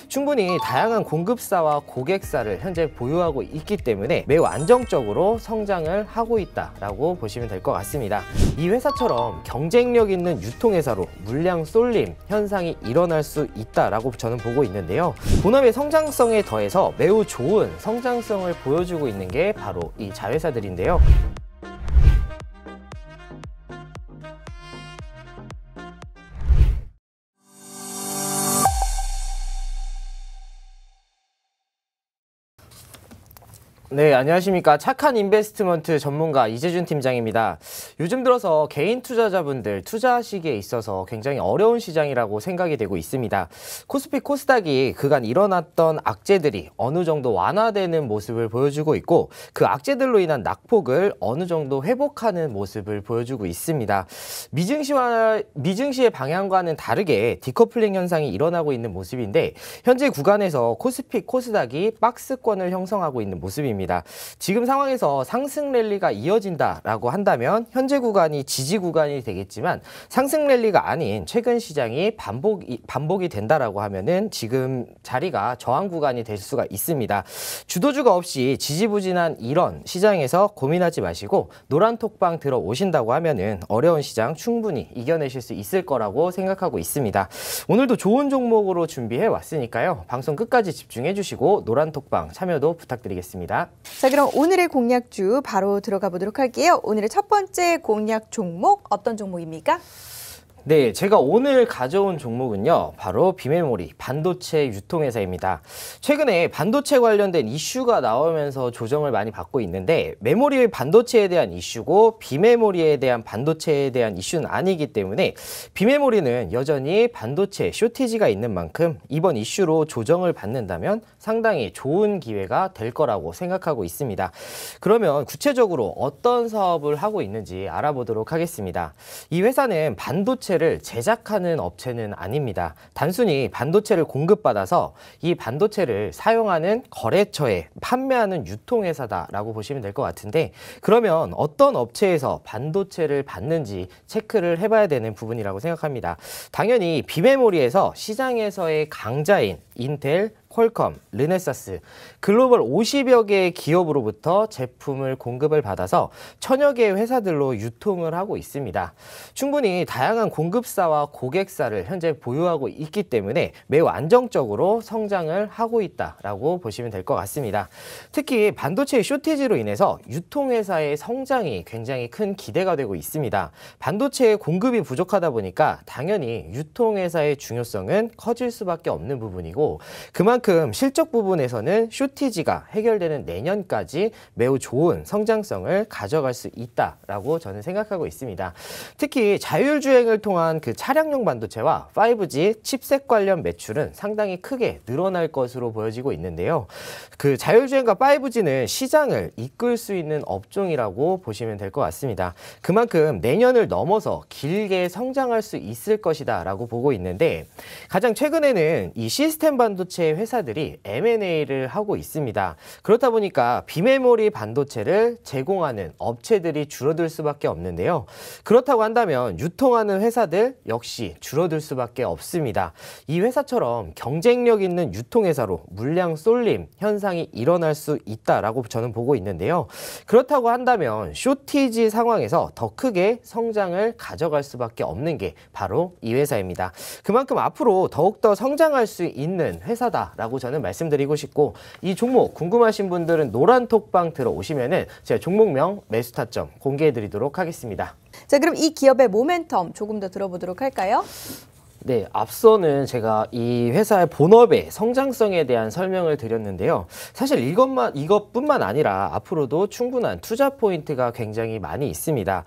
충분히 다양한 공급사와 고객사를 현재 보유하고 있기 때문에 매우 안정적으로 성장을 하고 있다라고 보시면 될 것 같습니다. 이 회사처럼 경쟁력 있는 유통회사로 물량 쏠림 현상이 일어날 수 있다라고 저는 보고 있는데요. 본업의 성장성에 더해서 매우 좋은 성장성을 보여주고 있는 게 바로 이 자회사들인데요. 네, 안녕하십니까. 착한 인베스트먼트 전문가 이재준 팀장입니다. 요즘 들어서 개인 투자자분들 투자하시기에 있어서 굉장히 어려운 시장이라고 생각이 되고 있습니다. 코스피 코스닥이 그간 일어났던 악재들이 어느 정도 완화되는 모습을 보여주고 있고 그 악재들로 인한 낙폭을 어느 정도 회복하는 모습을 보여주고 있습니다. 미증시의 방향과는 다르게 디커플링 현상이 일어나고 있는 모습인데 현재 구간에서 코스피 코스닥이 박스권을 형성하고 있는 모습입니다. 지금 상황에서 상승 랠리가 이어진다라고 한다면 현재 구간이 지지 구간이 되겠지만 상승 랠리가 아닌 최근 시장이 반복이 된다라고 하면은 지금 자리가 저항 구간이 될 수가 있습니다. 주도주가 없이 지지부진한 이런 시장에서 고민하지 마시고 노란 톡방 들어오신다고 하면은 어려운 시장 충분히 이겨내실 수 있을 거라고 생각하고 있습니다. 오늘도 좋은 종목으로 준비해 왔으니까요. 방송 끝까지 집중해 주시고 노란 톡방 참여도 부탁드리겠습니다. 자, 그럼 오늘의 공략주 바로 들어가 보도록 할게요. 오늘의 첫 번째 공략 종목 어떤 종목입니까? 네, 제가 오늘 가져온 종목은요, 바로 비메모리 반도체 유통회사입니다. 최근에 반도체 관련된 이슈가 나오면서 조정을 많이 받고 있는데 메모리 반도체에 대한 이슈고 비메모리에 대한 반도체에 대한 이슈는 아니기 때문에 비메모리는 여전히 반도체 쇼티지가 있는 만큼 이번 이슈로 조정을 받는다면 상당히 좋은 기회가 될 거라고 생각하고 있습니다. 그러면 구체적으로 어떤 사업을 하고 있는지 알아보도록 하겠습니다. 이 회사는 반도체 를 제작하는 업체는 아닙니다. 단순히 반도체를 공급받아서 이 반도체를 사용하는 거래처에 판매하는 유통회사다라고 보시면 될 것 같은데 그러면 어떤 업체에서 반도체를 받는지 체크를 해봐야 되는 부분이라고 생각합니다. 당연히 비메모리에서 시장에서의 강자인 인텔, 퀄컴, 르네사스, 글로벌 50여 개의 기업으로부터 제품을 공급을 받아서 천여 개의 회사들로 유통을 하고 있습니다. 충분히 다양한 공급사와 고객사를 현재 보유하고 있기 때문에 매우 안정적으로 성장을 하고 있다라고 보시면 될 것 같습니다. 특히 반도체의 쇼티지로 인해서 유통회사의 성장이 굉장히 큰 기대가 되고 있습니다. 반도체의 공급이 부족하다 보니까 당연히 유통회사의 중요성은 커질 수밖에 없는 부분이고 그만큼 실적 부분에서는 쇼티지가 해결되는 내년까지 매우 좋은 성장성을 가져갈 수 있다라고 저는 생각하고 있습니다. 특히 자율주행을 통한 그 차량용 반도체와 5G 칩셋 관련 매출은 상당히 크게 늘어날 것으로 보여지고 있는데요. 그 자율주행과 5G는 시장을 이끌 수 있는 업종이라고 보시면 될 것 같습니다. 그만큼 내년을 넘어서 길게 성장할 수 있을 것이다 라고 보고 있는데 가장 최근에는 이 시스템 반도체 회사들이 M&A를 하고 있습니다. 그렇다 보니까 비메모리 반도체를 제공하는 업체들이 줄어들 수밖에 없는데요. 그렇다고 한다면 유통하는 회사들 역시 줄어들 수밖에 없습니다. 이 회사처럼 경쟁력 있는 유통회사로 물량 쏠림 현상이 일어날 수 있다라고 저는 보고 있는데요. 그렇다고 한다면 쇼티지 상황에서 더 크게 성장을 가져갈 수밖에 없는 게 바로 이 회사입니다. 그만큼 앞으로 더욱더 성장할 수 있는 회사다라고 저는 말씀드리고 싶고 이 종목 궁금하신 분들은 노란 톡방 들어오시면은 제가 종목명 매수 타점 공개해 드리도록 하겠습니다. 자, 그럼 이 기업의 모멘텀 조금 더 들어보도록 할까요? 네, 앞서는 제가 이 회사의 본업의 성장성에 대한 설명을 드렸는데요. 사실 이것뿐만 아니라 앞으로도 충분한 투자 포인트가 굉장히 많이 있습니다.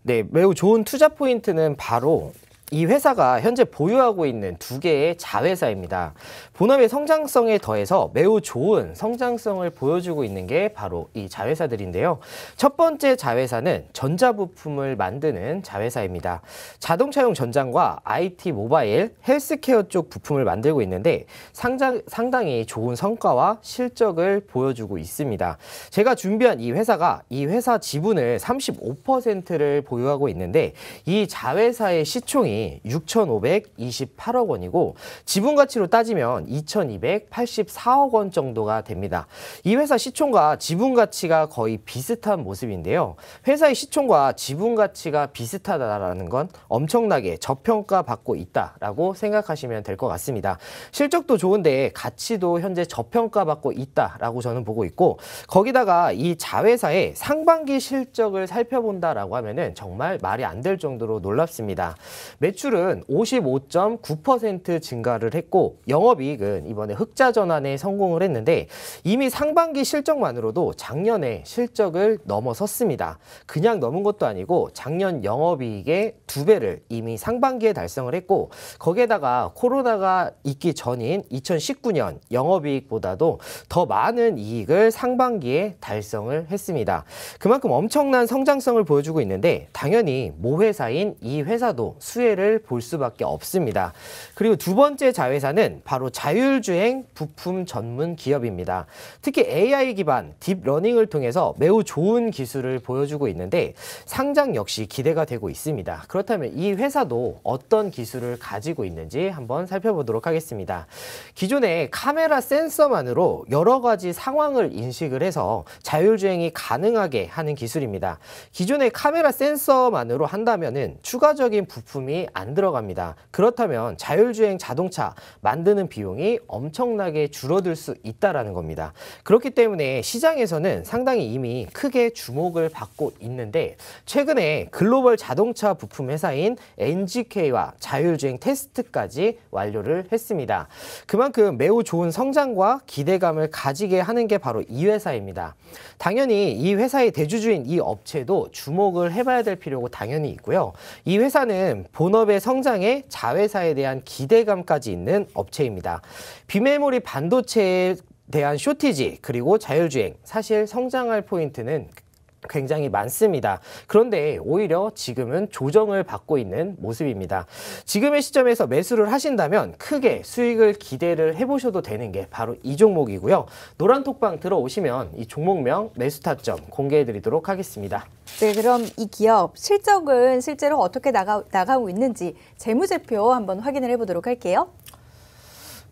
네, 매우 좋은 투자 포인트는 바로 이 회사가 현재 보유하고 있는 두 개의 자회사입니다. 본업의 성장성에 더해서 매우 좋은 성장성을 보여주고 있는 게 바로 이 자회사들인데요. 첫 번째 자회사는 전자부품을 만드는 자회사입니다. 자동차용 전장과 IT, 모바일, 헬스케어 쪽 부품을 만들고 있는데 상당히 좋은 성과와 실적을 보여주고 있습니다. 제가 준비한 이 회사가 이 회사 지분을 35%를 보유하고 있는데 이 자회사의 시총이 시총이 6,528억 원이고 지분 가치로 따지면 2,284억 원 정도가 됩니다. 이 회사 시총과 지분 가치가 거의 비슷한 모습인데요. 회사의 시총과 지분 가치가 비슷하다라는 건 엄청나게 저평가받고 있다라고 생각하시면 될 것 같습니다. 실적도 좋은데 가치도 현재 저평가받고 있다라고 저는 보고 있고, 거기다가 이 자회사의 상반기 실적을 살펴본다라고 하면은 정말 말이 안 될 정도로 놀랍습니다. 매출은 55.9% 증가를 했고 영업이익은 이번에 흑자 전환에 성공을 했는데 이미 상반기 실적만으로도 작년에 실적을 넘어섰습니다. 그냥 넘은 것도 아니고 작년 영업이익의 2배를 이미 상반기에 달성을 했고, 거기에다가 코로나가 있기 전인 2019년 영업이익보다도 더 많은 이익을 상반기에 달성을 했습니다. 그만큼 엄청난 성장성을 보여주고 있는데 당연히 모회사인 이 회사도 수혜를 볼 수밖에 없습니다. 그리고 두 번째 자회사는 바로 자율주행 부품 전문 기업입니다. 특히 AI 기반 딥러닝을 통해서 매우 좋은 기술을 보여주고 있는데 상장 역시 기대가 되고 있습니다. 그렇다면 이 회사도 어떤 기술을 가지고 있는지 한번 살펴보도록 하겠습니다. 기존의 카메라 센서만으로 여러 가지 상황을 인식을 해서 자율주행이 가능하게 하는 기술입니다. 기존의 카메라 센서만으로 한다면은 추가적인 부품이 안 들어갑니다. 그렇다면 자율주행 자동차 만드는 비용이 엄청나게 줄어들 수 있다라는 겁니다. 그렇기 때문에 시장에서는 상당히 이미 크게 주목을 받고 있는데 최근에 글로벌 자동차 부품 회사인 NGK와 자율주행 테스트까지 완료를 했습니다. 그만큼 매우 좋은 성장과 기대감을 가지게 하는 게 바로 이 회사입니다. 당연히 이 회사의 대주주인 이 업체도 주목을 해봐야 될 필요가 당연히 있고요. 이 회사는 본업의 성장에 자회사에 대한 기대감까지 있는 업체입니다. 비메모리 반도체에 대한 쇼티지 그리고 자율주행, 사실 성장할 포인트는 굉장히 많습니다. 그런데 오히려 지금은 조정을 받고 있는 모습입니다. 지금의 시점에서 매수를 하신다면 크게 수익을 기대를 해보셔도 되는 게 바로 이 종목이고요. 노란톡방 들어오시면 이 종목명 매수 타점 공개해드리도록 하겠습니다. 네, 그럼 이 기업 실적은 실제로 어떻게 나가고 있는지 재무제표 한번 확인을 해보도록 할게요.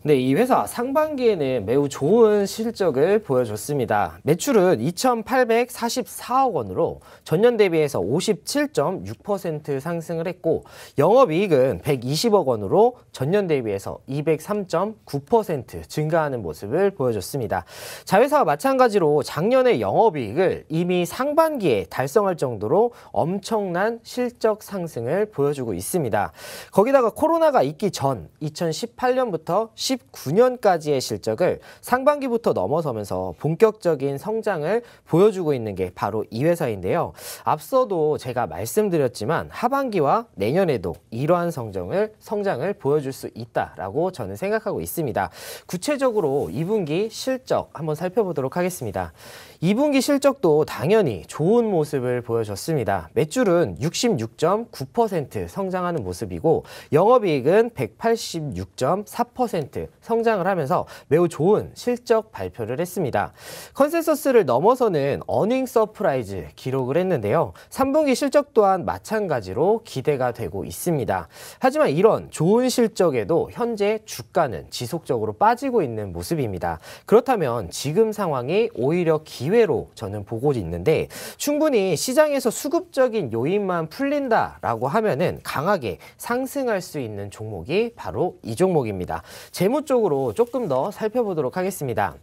네, 이 회사 상반기에는 매우 좋은 실적을 보여줬습니다. 매출은 2,844억 원으로 전년 대비해서 57.6% 상승을 했고 영업이익은 120억 원으로 전년 대비해서 203.9% 증가하는 모습을 보여줬습니다. 자회사와 마찬가지로 작년의 영업이익을 이미 상반기에 달성할 정도로 엄청난 실적 상승을 보여주고 있습니다. 거기다가 코로나가 있기 전 2018년부터 19년까지의 실적을 상반기부터 넘어서면서 본격적인 성장을 보여주고 있는 게 바로 이 회사인데요. 앞서도 제가 말씀드렸지만 하반기와 내년에도 이러한 성장을 보여줄 수 있다라고 저는 생각하고 있습니다. 구체적으로 2분기 실적 한번 살펴보도록 하겠습니다. 2분기 실적도 당연히 좋은 모습을 보여줬습니다. 매출은 66.9% 성장하는 모습이고 영업이익은 186.4% 성장을 하면서 매우 좋은 실적 발표를 했습니다. 컨센서스를 넘어서는 어닝 서프라이즈 기록을 했는데요. 3분기 실적 또한 마찬가지로 기대가 되고 있습니다. 하지만 이런 좋은 실적에도 현재 주가는 지속적으로 빠지고 있는 모습입니다. 그렇다면 지금 상황이 오히려 기회로 저는 보고 있는데 충분히 시장에서 수급적인 요인만 풀린다라고 하면은 강하게 상승할 수 있는 종목이 바로 이 종목입니다. 재무 쪽으로 조금 더 살펴보도록 하겠습니다.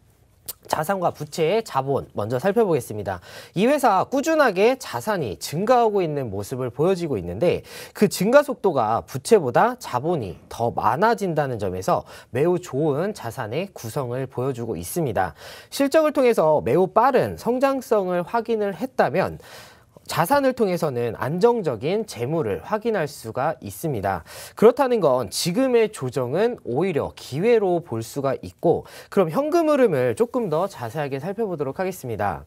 자산과 부채의 자본 먼저 살펴보겠습니다. 이 회사 꾸준하게 자산이 증가하고 있는 모습을 보여지고 있는데 그 증가 속도가 부채보다 자본이 더 많아진다는 점에서 매우 좋은 자산의 구성을 보여주고 있습니다. 실적을 통해서 매우 빠른 성장성을 확인을 했다면 자산을 통해서는 안정적인 재물을 확인할 수가 있습니다. 그렇다는 건 지금의 조정은 오히려 기회로 볼 수가 있고, 그럼 현금 흐름을 조금 더 자세하게 살펴보도록 하겠습니다.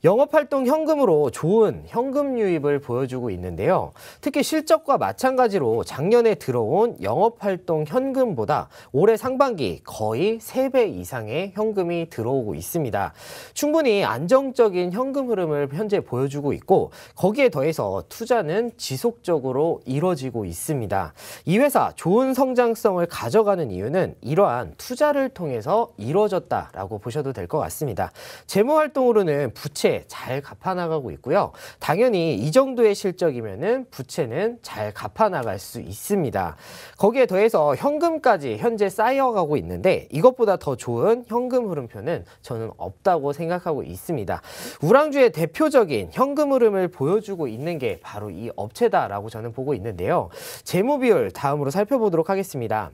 영업활동 현금으로 좋은 현금 유입을 보여주고 있는데요. 특히 실적과 마찬가지로 작년에 들어온 영업활동 현금보다 올해 상반기 거의 3배 이상의 현금이 들어오고 있습니다. 충분히 안정적인 현금 흐름을 현재 보여주고 있고 거기에 더해서 투자는 지속적으로 이뤄지고 있습니다. 이 회사 좋은 성장성을 가져가는 이유는 이러한 투자를 통해서 이루어졌다라고 보셔도 될 것 같습니다. 재무 활동으로는 부채 잘 갚아나가고 있고요. 당연히 이 정도의 실적이면은 부채는 잘 갚아나갈 수 있습니다. 거기에 더해서 현금까지 현재 쌓여가고 있는데 이것보다 더 좋은 현금 흐름표는 저는 없다고 생각하고 있습니다. 우량주의 대표적인 현금 흐름을 보여주고 있는 게 바로 이 업체다라고 저는 보고 있는데요. 재무 비율 다음으로 살펴보도록 하겠습니다.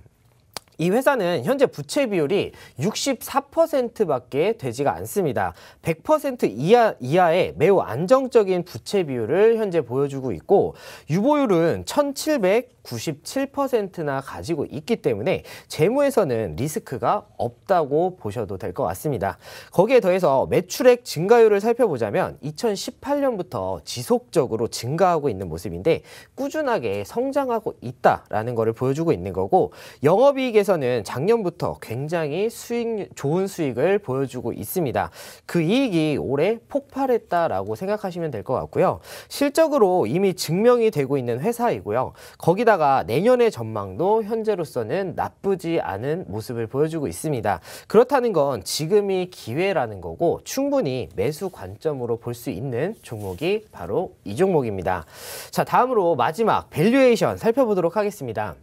이 회사는 현재 부채 비율이 64%밖에 되지가 않습니다. 100% 이하의 매우 안정적인 부채 비율을 현재 보여주고 있고 유보율은 1797%나 가지고 있기 때문에 재무에서는 리스크가 없다고 보셔도 될 것 같습니다. 거기에 더해서 매출액 증가율을 살펴보자면 2018년부터 지속적으로 증가하고 있는 모습인데 꾸준하게 성장하고 있다라는 것을 보여주고 있는 거고 영업이익에서는 작년부터 굉장히 좋은 수익을 보여주고 있습니다. 그 이익이 올해 폭발했다라고 생각하시면 될 것 같고요. 실적으로 이미 증명이 되고 있는 회사이고요. 거기다가 내년의 전망도 현재로서는 나쁘지 않은 모습을 보여주고 있습니다. 그렇다는 건 지금이 기회라는 거고 충분히 매수 관점으로 볼 수 있는 종목이 바로 이 종목입니다. 자, 다음으로 마지막 밸류에이션 살펴보도록 하겠습니다.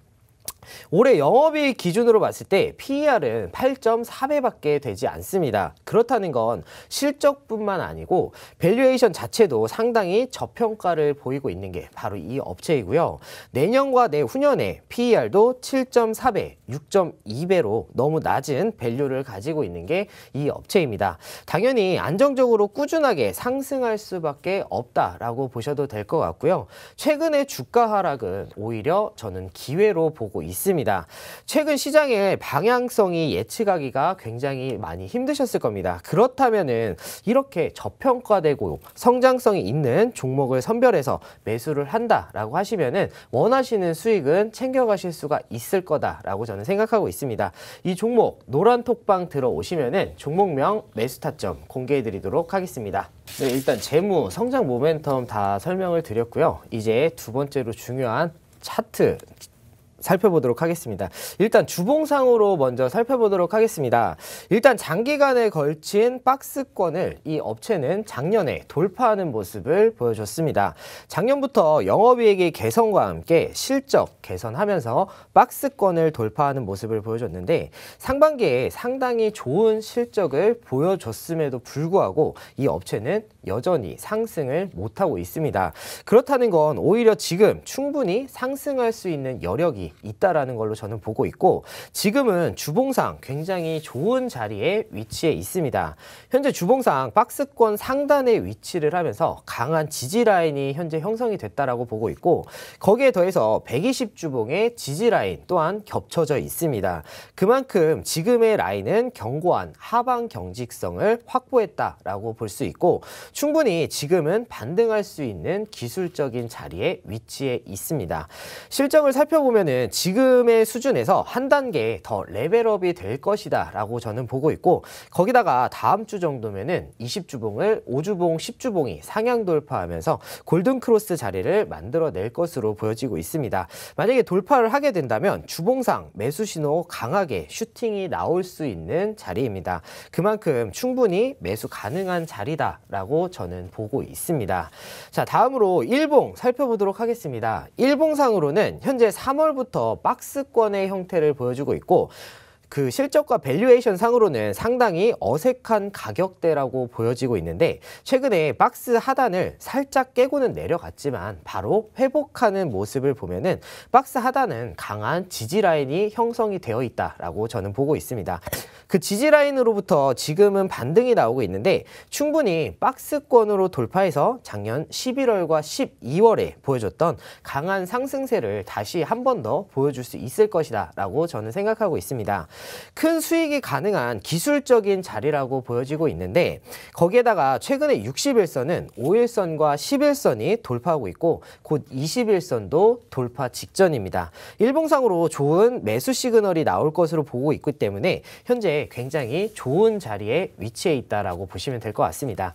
올해 영업이익 기준으로 봤을 때 PER은 8.4배밖에 되지 않습니다. 그렇다는 건 실적뿐만 아니고 밸류에이션 자체도 상당히 저평가를 보이고 있는 게 바로 이 업체이고요. 내년과 내후년에 PER도 7.4배, 6.2배로 너무 낮은 밸류를 가지고 있는 게 이 업체입니다. 당연히 안정적으로 꾸준하게 상승할 수밖에 없다라고 보셔도 될 것 같고요. 최근의 주가 하락은 오히려 저는 기회로 보고 있습니다. 최근 시장의 방향성이 예측하기가 굉장히 많이 힘드셨을 겁니다. 그렇다면은 이렇게 저평가되고 성장성이 있는 종목을 선별해서 매수를 한다라고 하시면은 원하시는 수익은 챙겨가실 수가 있을 거다라고 저는 생각하고 있습니다. 이 종목 노란 톡방 들어오시면은 종목명 매수 타점 공개해 드리도록 하겠습니다. 네, 일단 재무, 성장 모멘텀 다 설명을 드렸고요. 이제 두 번째로 중요한 차트 살펴보도록 하겠습니다. 일단 주봉상으로 먼저 살펴보도록 하겠습니다. 일단 장기간에 걸친 박스권을 이 업체는 작년에 돌파하는 모습을 보여줬습니다. 작년부터 영업이익의 개선과 함께 실적 개선하면서 박스권을 돌파하는 모습을 보여줬는데 상반기에 상당히 좋은 실적을 보여줬음에도 불구하고 이 업체는 여전히 상승을 못하고 있습니다. 그렇다는 건 오히려 지금 충분히 상승할 수 있는 여력이 있다라는 걸로 저는 보고 있고 지금은 주봉상 굉장히 좋은 자리에 위치해 있습니다. 현재 주봉상 박스권 상단에 위치를 하면서 강한 지지 라인이 현재 형성이 됐다라고 보고 있고 거기에 더해서 120주봉의 지지 라인 또한 겹쳐져 있습니다. 그만큼 지금의 라인은 견고한 하방 경직성을 확보했다라고 볼 수 있고 충분히 지금은 반등할 수 있는 기술적인 자리에 위치해 있습니다. 실적을 살펴보면은 지금의 수준에서 한 단계 더 레벨업이 될 것이다 라고 저는 보고 있고 거기다가 다음 주 정도면은 20주봉을 5주봉, 10주봉이 상향 돌파하면서 골든크로스 자리를 만들어낼 것으로 보여지고 있습니다. 만약에 돌파를 하게 된다면 주봉상 매수 신호 강하게 슈팅이 나올 수 있는 자리입니다. 그만큼 충분히 매수 가능한 자리다라고 저는 보고 있습니다. 자, 다음으로 일봉 살펴보도록 하겠습니다. 일봉상으로는 현재 3월부터 박스권의 형태를 보여주고 있고 그 실적과 밸류에이션 상으로는 상당히 어색한 가격대라고 보여지고 있는데 최근에 박스 하단을 살짝 깨고는 내려갔지만 바로 회복하는 모습을 보면은 박스 하단은 강한 지지 라인이 형성이 되어 있다라고 저는 보고 있습니다. 그 지지 라인으로부터 지금은 반등이 나오고 있는데 충분히 박스권으로 돌파해서 작년 11월과 12월에 보여줬던 강한 상승세를 다시 한 번 더 보여줄 수 있을 것이다 라고 저는 생각하고 있습니다. 큰 수익이 가능한 기술적인 자리라고 보여지고 있는데 거기에다가 최근에 60일선은 5일선과 10일선이 돌파하고 있고 곧 20일선도 돌파 직전입니다. 일봉상으로 좋은 매수 시그널이 나올 것으로 보고 있기 때문에 현재 굉장히 좋은 자리에 위치해 있다라고 보시면 될 것 같습니다.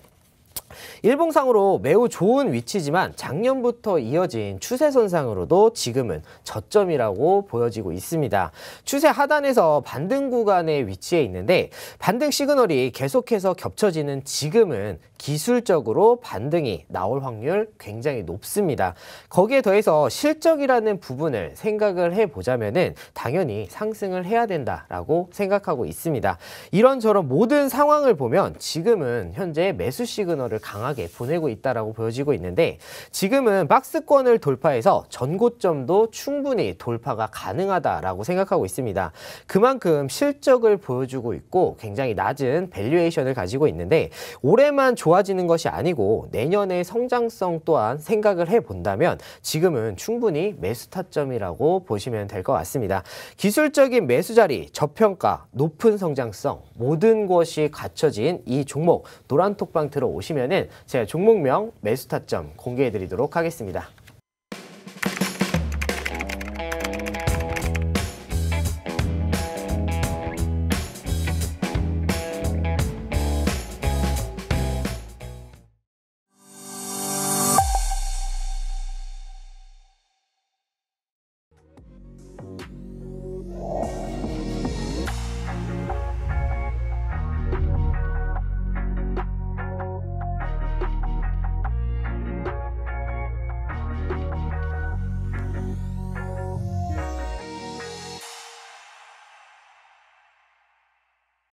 일봉상으로 매우 좋은 위치지만 작년부터 이어진 추세선상으로도 지금은 저점이라고 보여지고 있습니다. 추세 하단에서 반등 구간에 위치해 있는데 반등 시그널이 계속해서 겹쳐지는 지금은 기술적으로 반등이 나올 확률 굉장히 높습니다. 거기에 더해서 실적이라는 부분을 생각을 해보자면은 당연히 상승을 해야 된다라고 생각하고 있습니다. 이런저런 모든 상황을 보면 지금은 현재 매수 시그널을 강하게 보내고 있다라고 보여지고 있는데 지금은 박스권을 돌파해서 전고점도 충분히 돌파가 가능하다라고 생각하고 있습니다. 그만큼 실적을 보여주고 있고 굉장히 낮은 밸류에이션을 가지고 있는데 올해만 좋아지는 것이 아니고 내년의 성장성 또한 생각을 해본다면 지금은 충분히 매수 타점이라고 보시면 될 것 같습니다. 기술적인 매수 자리, 저평가, 높은 성장성 모든 것이 갖춰진 이 종목 노란톡방 들어오시면은 제가 종목명 매수 타점 공개해 드리도록 하겠습니다.